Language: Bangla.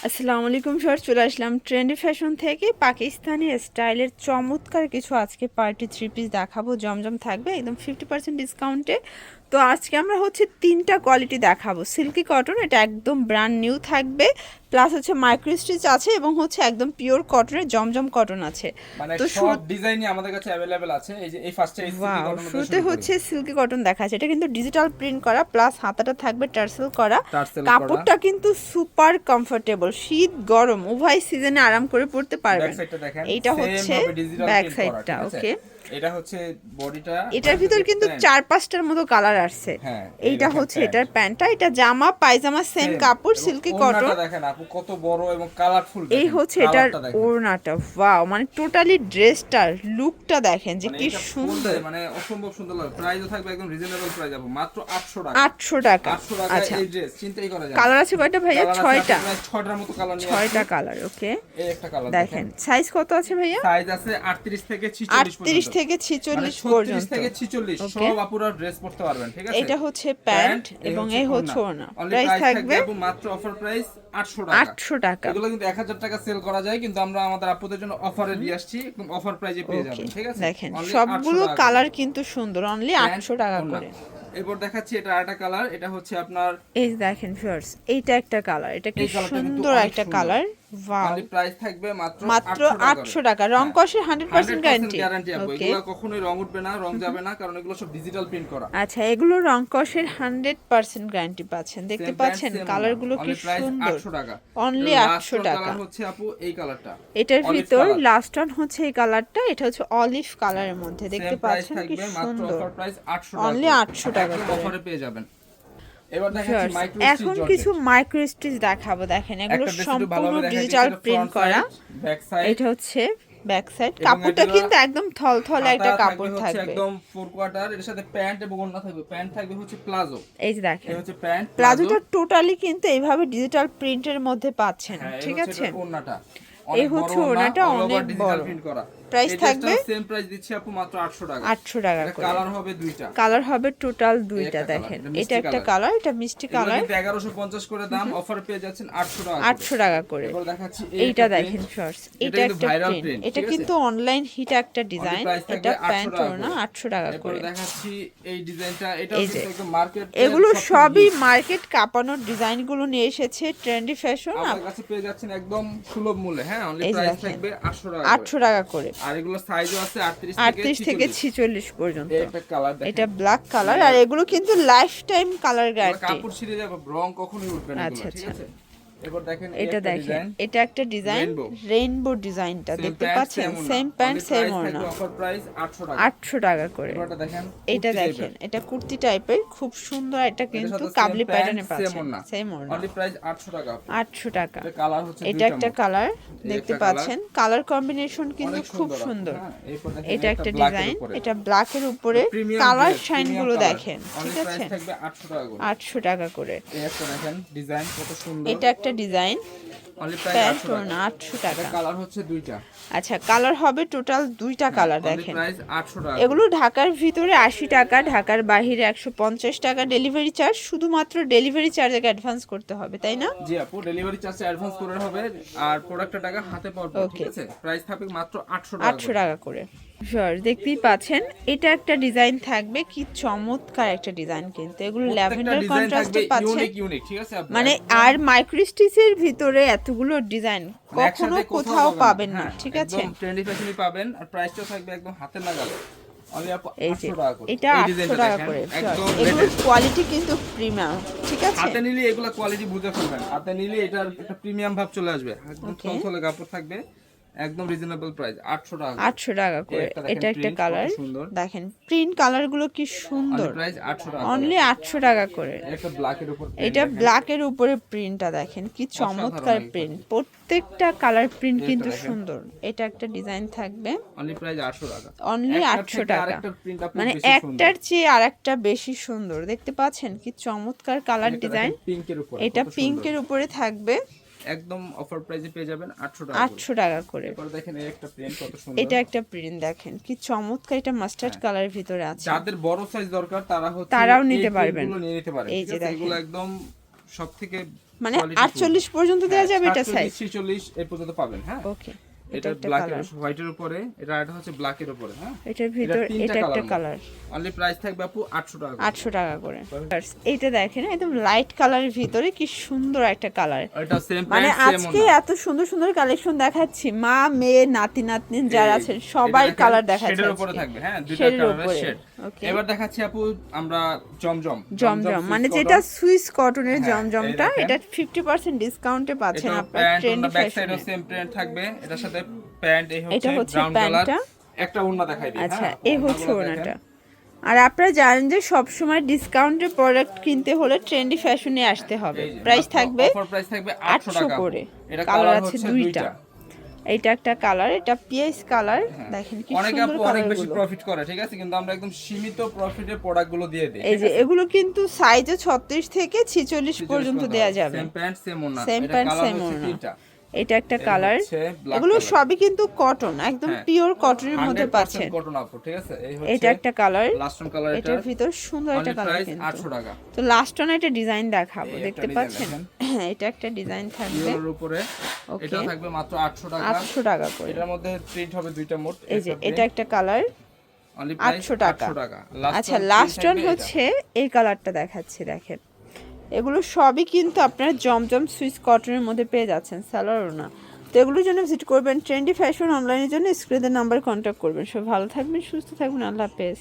আসসালামু আলাইকুম স্যার, চলে আসলাম ট্রেন্ডি ফ্যাশন থেকে পাকিস্তানি স্টাইলের চমৎকার কিছু আজকে পার্টি থ্রি পিস দেখাবো। জমজম থাকবে একদম 50% ডিসকাউন্টে। তো আজকে আমরা হচ্ছে তিনটা কোয়ালিটি দেখাবো। সিল্কি কটন, এটা একদম ব্র্যান্ড নিউ থাকবে, প্লাস হচ্ছে মাইক্রো স্টিচ আছে এবং হচ্ছে একদম পিওর কটনের জমজম কটন আছে। মানে তো সব ডিজাইনই আমাদের কাছে अवेलेबल আছে। এই যে এই ফার্স্টে এই সিল্কি ওয়াও, কটন দিয়ে শুরুতে শুরু করি। হচ্ছে সিল্কি কটন দেখাচ্ছে। এটা কিন্তু ডিজিটাল প্রিন্ট করা, প্লাস হাতাটা থাকবে টার্সেল করা। টার্সেল করা। কাপড়টা কিন্তু সুপার কমফোর্টেবল, শীত গরম উভয় সিজনে আরাম করে পড়তে ব্যাক পারবেন। সাইডটা দেখেন এইটা সেম হচ্ছে ভাবে ডিজিটাল ব্যাক প্রিন্ট করা, সাইডটা। ঠিক আছে? ওকে, এটা হচ্ছে বডিটা, এটার ভিতর কিন্তু প্যান্ট। 4-5টার মতো কালার আসছে। হ্যাঁ, এই এইটা দেখেন হচ্ছে প্যান্ট। এটার প্যান্টটা, এটা জামা পায়জামা সেম সেম কাপড়, এবং সিল্কি ওড়নাটা কটন। দেখেন আপু কত বড় এবং কালারফুল এই দেখেন। হচ্ছে এটার কালারটা দেখেন। ওড়নাটা। ওয়াও, মানে টোটালি ড্রেসটার লুকটা দেখেন যে মানে কি এটা পরলে সুন্দর। মানে অসম্ভব সুন্দর লাগে। প্রাইসও থাকবে একদম রিজনেবল প্রাইস আপু, মাত্র 800 টাকা। 800 টাকা। 800 টাকায় আচ্ছা, এই ড্রেস চিন্তাই করা যায় না। কালার আছে কয়টা ভাইয়া? কালার আছে 6টা। আপনার 6টার মতো কালার নিয়ে 6টা আসছি। কালার। ওকে, এই একটা কালার দেখেন সাইজ কত আছে ভাইয়া? সাইজ আছে 38 থেকে 46 38 পর্যন্ত। থেকে মানে 46 36 পর্যন্ত। থেকে 46 ওকে, সব আপুরা ড্রেস পরতে পারবেন, ঠিক আছে? এটা হচ্ছে প্যান্ট এবং এই হচ্ছে ওড়না। অনলি প্রাইস প্রাইস থাকবে থাকবে আপু মাত্র অফার প্রাইস 800 টাকা। 800 টাকা। এগুলো কিন্তু 1000 টাকা সেল করা যায়, কিন্তু আমরা আমাদের আপুদের জন্য অফারে দিয়ে আসছি, একদম অফার প্রাইসে পেয়ে ওকে, যাবেন, ঠিক আছে? দেখেন অনলি 800 সবগুলো টাকা করে। কালার কিন্তু সুন্দর, অনলি প্যান্ট, 800 টাকা ওড়না। করে। এরপর দেখাচ্ছি এটা আরেকটা কালার, এটা হচ্ছে আপনার এই যে দেখেন ভিউয়ার্স, এইটা একটা কালার, এটা কি এই কালারটা কিন্তু সুন্দর অনেক একটা সুন্দর। কালার। ওয়াও, অনলি প্রাইস থাকবে মাত্র মাত্র 800 800 টাকা। রং কষের 100% গ্যারান্টি। গ্যারান্টি আপু। ওকে, এগুলো কখনোই রং উঠবে না, রং যাবে না, কারণ এগুলো সব ডিজিটাল প্রিন্ট করা। আচ্ছা, এগুলো রং কষের 100% গ্যারান্টি পাচ্ছেন। দেখতে সেম প্যান্ট পাচ্ছেন সেম ওড়না। কালারগুলো কি অনলি প্রাইস সুন্দর। 800 টাকা। অনলি এর 800 টাকা। কালার হচ্ছে আপু এই কালারটা। এটার অলিভ ভিতর কালার। লাস্ট ওয়ান হচ্ছে এই কালারটা, এটা হচ্ছে অলিভ কালারের মধ্যে। দেখতে সেম প্রাইস পাচ্ছেন কি থাকবে মাত্র সুন্দর। অফার প্রাইস 800 টাকা। অনলি 800 টাকা একদম করে। অফারে পেয়ে যাবেন। এবার দেখাচ্ছি Viewers, মাইক্রো স্টিচ এখন জর্জেট। কিছু মাইক্রো স্টিচ দেখাবো। দেখেন এগুলো একটা ড্রেস একটু সম্পূর্ণ ভালোভাবে দেখাই দিচ্ছি, ডিজিটাল এটা প্রিন্ট ফ্রন্ট করা। Side, back side. এটা হচ্ছে ব্যাক সাইড। এবং কাপড়টা এগুলো কিন্তু একদম থলথলে একটা হাতা কাপড় হচ্ছে থাকবে। একদম 4 কোয়ার্টার, এর সাথে প্যান্ট এবং ওড়না থাকবে। প্যান্ট থাকবে হচ্ছে প্লাজো। এই যে দেখেন এই হচ্ছে প্যান্ট প্লাজো। প্লাজোটা টোটালি কিন্তু এইভাবে ডিজিটাল প্রিন্টের মধ্যে পাচ্ছেন, হ্যাঁ, এই ঠিক হচ্ছে আছে? এটার ওড়নাটা। এই অনেক বড় হচ্ছে ওড়না, ওড়নাটা অল ওভার অনেক ডিজিটাল বড়। প্রিন্ট করা। প্রাইস এই থাকবে ড্রেসটাও সেম প্রাইস দিচ্ছি আপু মাত্র 800 টাকা। 800 টাকা এটা করে। কালার হবে দুইটা। কালার হবে টোটাল এই দুইটা। একটা দেখেন কালার, এটা মিষ্টি একটা কালার। কালার, এটা মিষ্টি এগুলো কালার। কিন্তু 1150 করে দাম, অফারে পেয়ে যাচ্ছেন 800 টাকা করে। 800 টাকা করে। এবার দেখাচ্ছি এইটা একটা দেখেন print। শর্টস, এটা এটা কিন্তু একটা ভাইরাল প্রিন্ট। প্রিন্ট, এটা ঠিক আছে? কিন্তু অনলাইন হিট একটা ডিজাইন। প্রাইস থাকবে এটা 800 প্যান্ট টাকা ওড়না করে। 800 টাকা এরপর করে। দেখাচ্ছি এই ডিজাইনটা, এটাও এই যে কিন্তু একদম মার্কেট এগুলো সবই মার্কেট কাঁপানোর ডিজাইনগুলো নিয়ে এসেছে ট্রেন্ডি ফ্যাশন। আপনার কাছে পেয়ে যাচ্ছেন একদম সুলভ মূল্যে। হ্যাঁ, অনলি এই যে প্রাইস দেখেন থাকবে 800 টাকা করে। 800 টাকা করে। আর এগুলো সাইজও আছে 38 38 থেকে থেকে 46 পর্যন্ত। এই একটা কালার দেখেন। এটা ব্ল্যাক কালার, আর এগুলো কিন্তু লাইফ টাইম কালার এগুলো গ্যারান্টি। কাপড় ছিঁড়ে যাবে, রং কখনোই উঠবে না এগুলো, আচ্ছা ঠিক আচ্ছা, আছে? এবার দেখেন এই এটা একটা দেখেন ডিজাইন, এটা একটা ডিজাইন, Rainbow। রেইনবো ডিজাইনটা সেম দেখতে প্যান্ট পাচ্ছেন। সেম ওড়না। Same pant only same price ওড়না। থাকবে অফার প্রাইস 800 টাকা। 800 টাকা করে। এবারটা দেখেন এটা কুর্তি দেখেন, টাইপের। এটা কুর্তি টাইপের, খুব সুন্দর। এটা এটার কিন্তু সাথে কাবলি সেম প্যাটার্নে প্যান্ট সেম পাচ্ছেন, ওড়না। সেম ওড়না। অনলি প্রাইস 800 টাকা। 800 টাকা। এটা কালার হচ্ছে এটা দুইটা একটা মোট। কালার, এই দেখতে একটা পাচ্ছেন কালার কম্বিনেশন কিন্তু অনেক খুব সুন্দর আপু, সুন্দর। হ্যাঁ। এরপর দেখেন এটা এই একটা black এর ডিজাইন, উপরে। এটা ব্ল্যাকের উপরে premium colour dress, shine premium গুলো কালার। দেখেন, অনলি ঠিক প্রাইস আছে? থাকবে 800 টাকা করে। 800 টাকা করে। এই একটা দেখেন ডিজাইন কত সুন্দর। এটা একটা ডিজাইন, অনলি প্রাইস প্যান্ট 800 টাকা। ওড়না 800 এটা টাকা। কালার হচ্ছে দুইটা। আচ্ছা, কালার হবে টোটাল দুইটা কালার। অনলি দেখেন প্রাইস 800 টাকা। এগুলো ঢাকার ভিতরে 80 টাকা, ঢাকার বাইরে 150 টাকা ডেলিভারি চার্জ। শুধুমাত্র ডেলিভারি চার্জ আগে অ্যাডভান্স করতে হবে, তাই না? জি আপু, ডেলিভারি চার্জ অ্যাডভান্স করে হবে, আর প্রোডাক্টের টাকা হাতে পাওয়ার পর, ঠিক Okay. আছে? প্রাইস থাকবে মাত্র 800 টাকা 800 করে। টাকা করে। শিওর, দেখতেই পাচ্ছেন এটা একটা ডিজাইন থাকবে, কি চমৎকার একটা ডিজাইন। কিন্তু এগুলো প্রত্যেকটা ল্যাভেন্ডার ডিজাইন কন্ট্রাস্টে থাকবে পাচ্ছেন। ইউনিক, ঠিক আছে আপু? মানে একদম আর মাইক্রো স্টিচের ভিতরে এতগুলো ডিজাইন মানে কখনো একসাথে কোথাও পাবেন না, হ্যাঁ, ঠিক আছে? একদম ট্রেন্ডি ফ্যাশনই পাবেন, আর প্রাইসটাও থাকবে একদম হাতের নাগালে। অনলি আপু এই যে 800 টাকা করে। এটা এই 800 ডিজাইনটা টাকা দেখেন, করে। একদম এগুলোর latest। কোয়ালিটি কিন্তু প্রিমিয়াম, ঠিক আছে? হাতে নিলে এগুলা কোয়ালিটি বুঝে ফেলবেন। হাতে নিলে এটার একটা প্রিমিয়াম ভাব চলে আসবে, একদম Okay. থলথলে কাপড় থাকবে, একদম রিজনেবল প্রাইস 800 টাকা করে। 800 টাকা করে। এই একটা দেখেন এটা একটা print, কালার, কত সুন্দর। দেখেন প্রিন্ট কালারগুলো কি সুন্দর। প্রাইস 800 টাকা করে। অনলি 800 টাকা করে। এই একটা ব্ল্যাক এর উপর print এটা দেখেন। ব্ল্যাকের উপরে প্রিন্টটা দেখেন, কি চমৎকার অসাধারণ প্রিন্ট। প্রত্যেকটা কালার প্রিন্ট এটা কিন্তু দেখেন। সুন্দর। এটা একটা ডিজাইন থাকবে, অনলি প্রাইস 800 টাকা। অনলি একটার 800 থেকে টাকা। আরেকটার print আপু মানে বেশি সুন্দর। একটার চেয়ে আরেকটা বেশি সুন্দর। দেখতে পাচ্ছেন কি চমৎকার কালার এটা ডিজাইন। দেখেন পিঙ্কের উপর, এটা কত সুন্দর। পিঙ্কের উপরে থাকবে, একদম অফার প্রাইসে পেয়ে যাবেন 800 টাকা করে। 800 টাকা করে। এরপর দেখেন এই একটা প্রিন্ট কত সুন্দর। এটা একটা প্রিন্ট দেখেন, কি চমৎকার। এটা মাস্টার্ড কালারের ভিতরে আছে। যাদের বড় সাইজ দরকার তারা হচ্ছে তারাও এই নিতে print পারবেন। গুলো নিয়ে নিতে পারে, এই ঠিক যে আছে? দেখেন। এগুলো একদম সবথেকে মানে Quality full। 48 পর্যন্ত দেওয়া যাবে এটা সাইজ 46 এই পর্যন্ত পাবেন। হ্যাঁ, ওকে এটা ব্ল্যাক এর হোয়াইটের উপরে, এটা হচ্ছে ব্ল্যাক এর উপরে। হ্যাঁ, এটার ভিতর এটা একটা কালার। অনলি প্রাইস থাকবে আপু 800 টাকা। 800 টাকা করে। এইটা দেখেন একদম লাইট কালারের ভিতরে কি সুন্দর একটা কালার। এটা সেম মানে প্যান্ট সেম আজকে ওড়না। এত সুন্দর সুন্দর কালেকশন দেখাচ্ছি, মা মেয়ে নাতি নাতনি যারা আছেন সবাই কালার দেখাচ্ছি। শেডের উপরে থাকবে। হ্যাঁ, দুইটা শেডের কালারের উপরে। শেড। ওকে, এবার দেখাচ্ছি আপু আমরা জমজম মানে যেটা সুইস কটনের হ্যাঁ, জমজমটা, এই দেখেন। এটা 50% ডিসকাউন্টে পাচ্ছেন এটা আপনারা প্যান্ট ট্রেন্ডি ওড়না ব্যাক সাইডও ফ্যাশনে। সেম প্যান্ট থাকবে, এটার সাথে প্যান্ট এই এটা হচ্ছে হচ্ছে ব্রাউন কালার। প্যান্টটা। একটা ওড়না দেখাই দিই। আচ্ছা, হ্যাঁ, এই হচ্ছে ওড়নাটা। আর আপনারা জানেন যে সব সময় ডিসকাউন্টের প্রোডাক্ট কিনতে হলে ট্রেন্ডি ফ্যাশনে আসতে হবে। প্রাইস থাকবে অফার প্রাইস থাকবে 800 টাকা করে। এটা কালার কালার আছে হচ্ছে দুইটা। এইটা একটা কালার, এটা পিএস কালার। দেখেন কি অনেকে সুন্দর আপু অনেক বেশি কালারগুলো। প্রফিট করে, ঠিক আছে, কিন্তু আমরা একদম সীমিত প্রফিটে প্রোডাক্টগুলো দিয়ে দেই। এই যে এগুলো কিন্তু সাইজে 36 থেকে 46 পর্যন্ত দেয়া যাবে। সেম প্যান্ট সেম ওড়না। সেম এটা প্যান্ট কালার সেম হচ্ছে ওড়না। তিনটা। এটা একটা কালার। হচ্ছে black এগুলো color। সবই কিন্তু কটন, একদম হ্যাঁ, পিওর কটনের মধ্যে 100% পাচ্ছেন। কটন আপু, ঠিক আছে। এই হচ্ছে এটা একটা কালার। Last one colour. এটার ভিতর সুন্দর একটা কালার প্রাইস কিন্তু। 800 টাকা। তো লাস্ট অন একটা ডিজাইন দেখাবো, এই একটা দেখতে design পাচ্ছেন। দেখেন। এটা একটা ডিজাইন থাকবে পিওরের উপরে ওকে, এটা থাকবে মাত্র 800 টাকা। 800 টাকা করে। এটার মধ্যে প্রিন্ট হবে দুইটা মোট। এই যে এটা একটা কালার, অনলি প্রাইস 800 টাকা। 800 টাকা। আচ্ছা, লাস্ট ওয়ান হচ্ছে এই কালারটা দেখাচ্ছি, দেখেন। এগুলো সবই কিন্তু আপনারা জমজম সুইস কটনের মধ্যে পেয়ে যাচ্ছেন, সালোয়ারও না। তো এগুলোর জন্য ভিজিট করবেন ট্রেন্ডি ফ্যাশন অনলাইনের জন্য স্ক্রিনের নাম্বার কন্ট্যাক্ট করবেন। সব ভালো থাকবেন, সুস্থ থাকবেন, আল্লাহ হাফেজ।